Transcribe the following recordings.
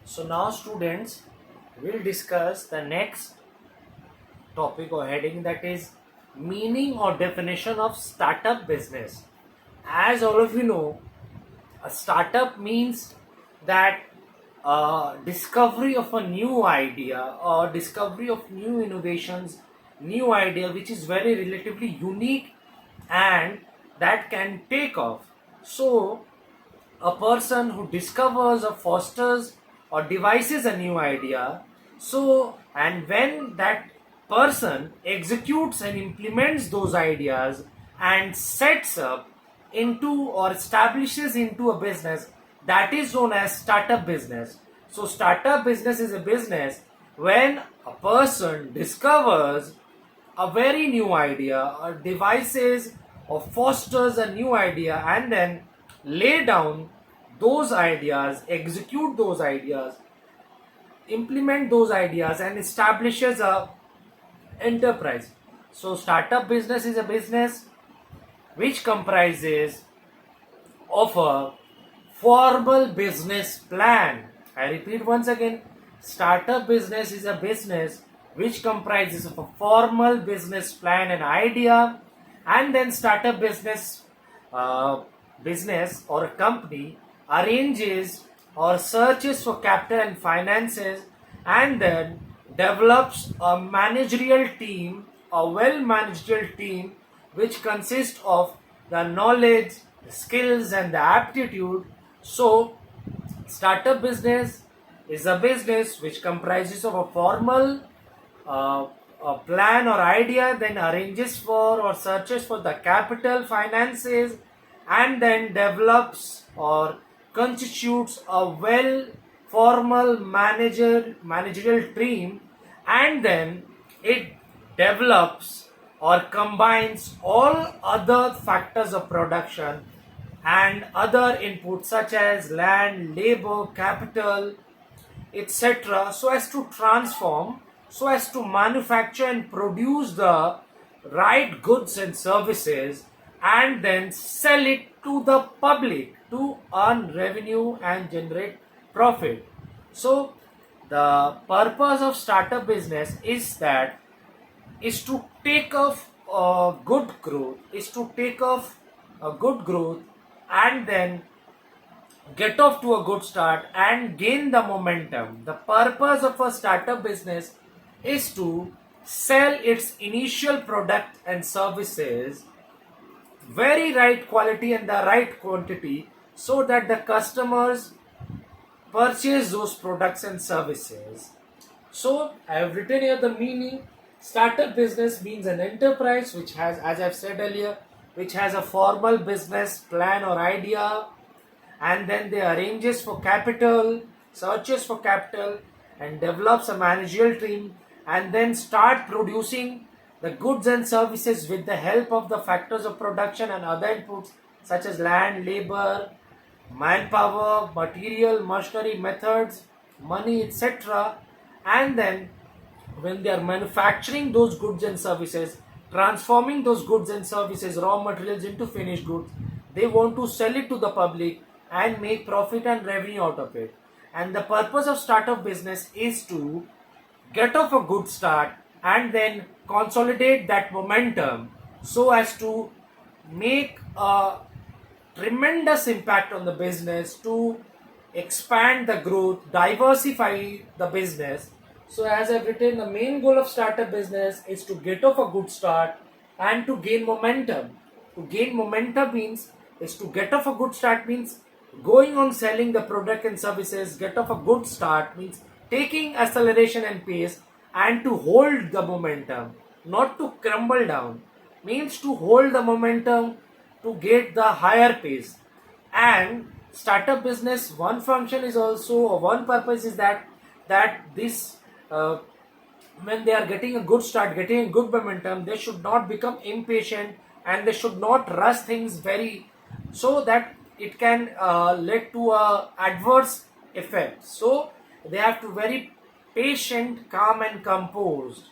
So now students will discuss the next topic or heading, that is meaning or definition of startup business. As all of you know, a startup means that discovery of a new idea or discovery of new innovations, new idea which is very relatively unique and that can take off. So a person who discovers or fosters or devises a new idea, so and when that person executes and implements those ideas and sets up into or establishes into a business, that is known as startup business. So startup business is a business when a person discovers a very new idea or devices or fosters a new idea and then lay down those ideas, execute those ideas, implement those ideas and establishes a enterprise. So startup business is a business which comprises of a formal business plan. I repeat once again, startup business is a business which comprises of a formal business plan and idea, and then startup uh, business or a company arranges or searches for capital and finances, and then develops a managerial team, a well managerial team which consists of the knowledge, the skills, and the aptitude. So, startup business is a business which comprises of a formal a plan or idea, then arranges for or searches for the capital, finances, and then develops or constitutes a well formal managerial team, and then it develops or combines all other factors of production and other inputs such as land, labor, capital, etc., so as to transform, so as to manufacture and produce the right goods and services and then sell it to the public to earn revenue and generate profit. So the purpose of startup business is to take off good growth, is to take off a good growth and then get off to a good start and gain the momentum. The purpose of a startup business is to sell its initial product and services very right quality and the right quantity so that the customers purchase those products and services. So I have written here the meaning. Startup business means an enterprise which has, as I've said earlier, which has a formal business plan or idea, and then they arranges for capital, searches for capital, and develops a managerial team, and then start producing the goods and services with the help of the factors of production and other inputs such as land, labor, manpower, material, machinery, methods, money, etc. And then when they are manufacturing those goods and services, transforming those goods and services, raw materials into finished goods, they want to sell it to the public and make profit and revenue out of it. And the purpose of startup business is to get off a good start and then consolidate that momentum so as to make a tremendous impact on the business, to expand the growth, diversify the business. So, as I've written, the main goal of startup business is to get off a good start and to gain momentum. To gain momentum means is to get off a good start means going on selling the product and services. Get off a good start means taking acceleration and pace and to hold the momentum, not to crumble down. Means to hold the momentum to get the higher pace. And startup business, one function is also, or one purpose is that this uh, when they are getting a good start, getting a good momentum, they should not become impatient and they should not rush things very, so that it can lead to a adverse effect. So they have to very patient, calm and composed.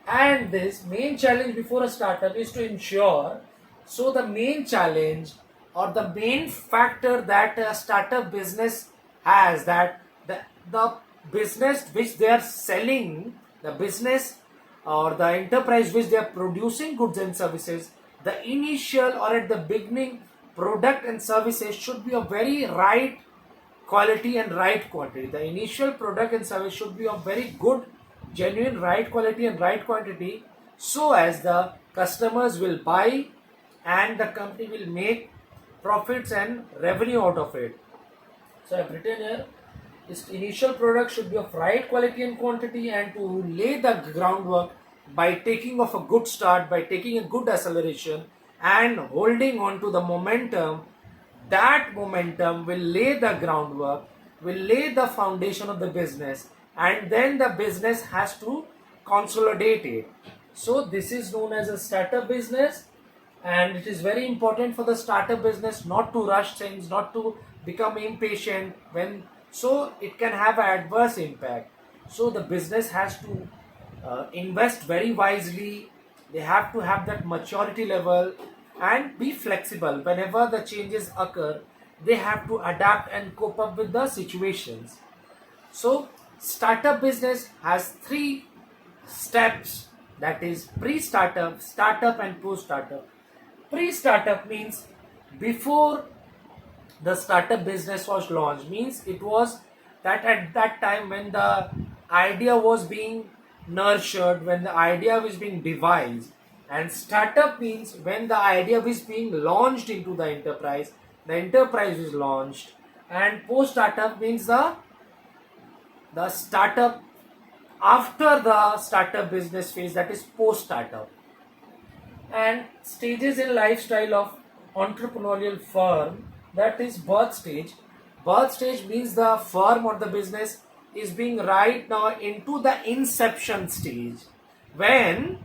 And this main challenge before a startup is to ensure, so the main challenge or the main factor that a startup business has, that the the business which they are selling, the business or the enterprise which they are producing goods and services, the initial or at the beginning product and services should be of very right quality and right quantity. The initial product and service should be of very good, genuine, right quality and right quantity, so as the customers will buy and the company will make profits and revenue out of it. So I've written here, its initial product should be of right quality and quantity, and to lay the groundwork by taking off a good start, by taking a good acceleration and holding on to the momentum. That momentum will lay the groundwork, will lay the foundation of the business, and then the business has to consolidate it. So this is known as a startup business, and it is very important for the startup business not to rush things, not to become impatient when, so it can have an adverse impact. So the business has to invest very wisely. They have to have that maturity level and be flexible whenever the changes occur. They have to adapt and cope up with the situations. So startup business has three steps, that is pre-startup, startup and post-startup. Pre-startup means before the startup business was launched, means it was that at that time when the idea was being nurtured, when the idea was being devised. And startup means when the idea was being launched into the enterprise is launched. And post startup means the startup after the startup business phase, that is post startup. And stages in lifestyle of entrepreneurial firm, that is birth stage. Birth stage means the firm or the business is being right now into the inception stage, when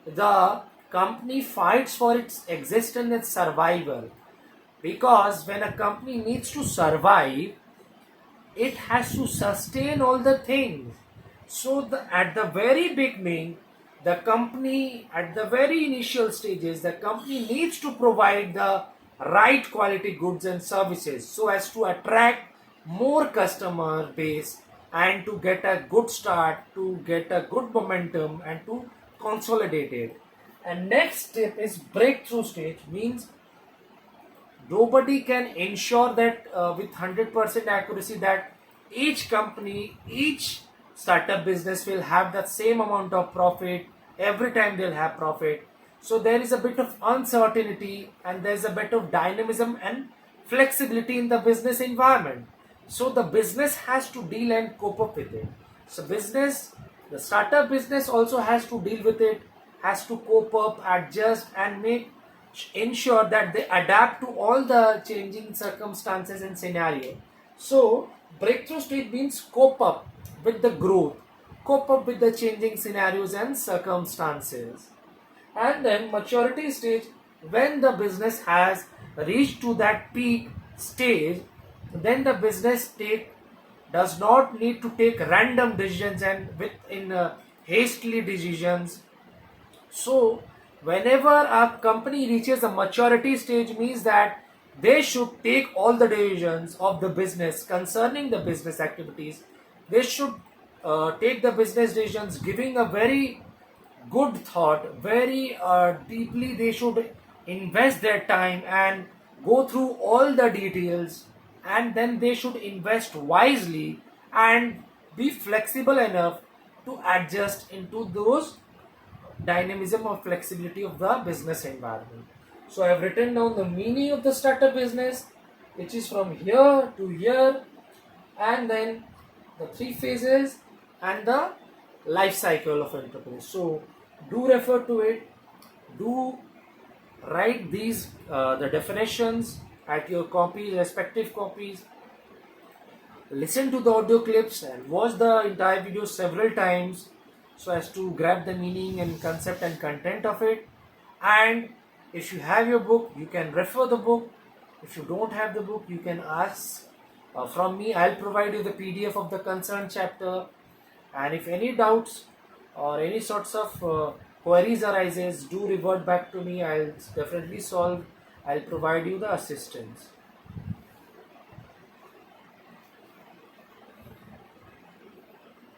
the company fights for its existence and survival. Because when a company needs to survive, it has to sustain all the things. So at the very beginning, the company, at the very initial stages, the company needs to provide the right quality goods and services so as to attract more customer base and to get a good start, to get a good momentum and to consolidate it. And next step is breakthrough stage, means nobody can ensure that with 100% accuracy that each company, each startup business will have the same amount of profit every time. They'll have profit. So there is a bit of uncertainty and there's a bit of dynamism and flexibility in the business environment. So the business has to deal and cope up with it. So the startup business also has to deal with it, has to cope up, adjust and ensure that they adapt to all the changing circumstances and scenario. So breakthrough stage means cope up with the growth, cope up with the changing scenarios and circumstances. And then maturity stage, when the business has reached to that peak stage, then the business does not need to take random decisions and hastily decisions. So whenever a company reaches a maturity stage, means that they should take all the decisions of the business concerning the business activities. They should take the business decisions giving a very good thought, very deeply. They should invest their time and go through all the details, and then they should invest wisely and be flexible enough to adjust into those dynamism or flexibility of the business environment. So I have written down the meaning of the startup business, which is from here to here, and then the three phases and the life cycle of entrepreneurs. So do refer to it, do write these the definitions at your copies, respective copies. Listen to the audio clips and watch the entire video several times so as to grab the meaning and concept and content of it. And if you have your book, you can refer the book. If you don't have the book, you can ask from me. I'll provide you the PDF of the concerned chapter. And if any doubts or any sorts of queries arises, do revert back to me. I'll definitely solve. I'll provide you the assistance.